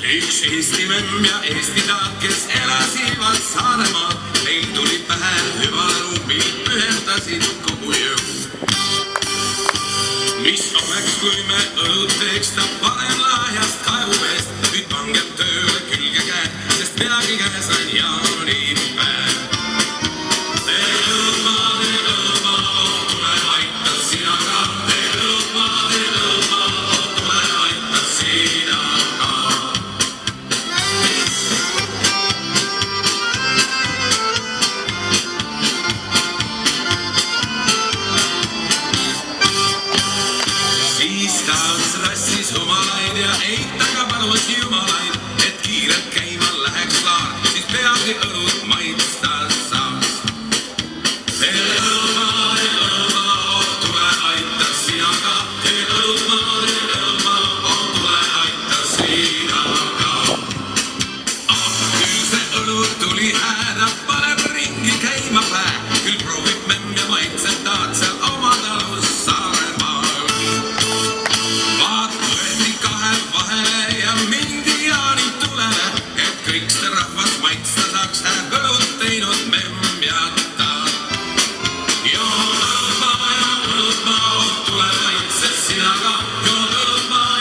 Üks Eesti memm ja Eesti taat, kes elasivad Saaremaal, neil tuli pähe hüvale ruumilt, pühendasid kogu jõu. Mis oleks, kui me õlut teeks, ta parem lahjast kaevuveest, nüüd pangeb tööle külge käed, sest peagi käes on jaanipäev. Tee õlut maa, oh tule aita sina ka, tee õlut maa, oh tule aita sina ka. Siis taas rassis humalaid ja eitaga palus jumalaid, et kiirelt käima läheks laar, siis peagi õlut maitsta saaks. Tee õlut maa, oh tule aita sina ka, tee õlut maa, oh tule aita sina ka. Küll see õlut tuli hääda, paneb ringi käima päe, küll proovib memm ja maitseb taad seal oma talus Saaremaal. Vaat võeti kahe vahele ja mindi jaanid tulele, et kõik seda rahvas maitsta saaks, õlut teinud memm ja taat. Joon õlut maa, oh tule maitse sina ka, joon õlut maa,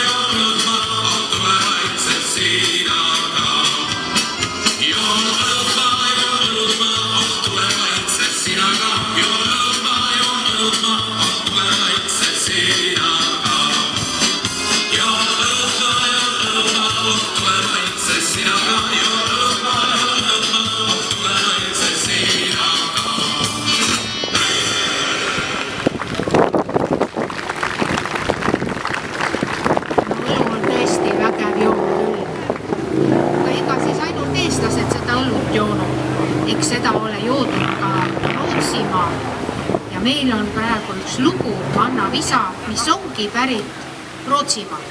oh tule maitse sina ka. Joon õlut maa, oh tule maitse sina ka, joon õlut maa, oh tule maitse sina ka. Joon õlut maa, oh tule maitse sina ka, joon õlut maa, oh tule maitse sina ka. Õlu on tõesti vägev joon küll. Aga ega siis ainult eestlased seda õlut joonud. Eks seda ole joodud ka Rootsimaal. Ja meil on praegu üks lugu, Anna Visa, mis ongi pärit Rootsimaal.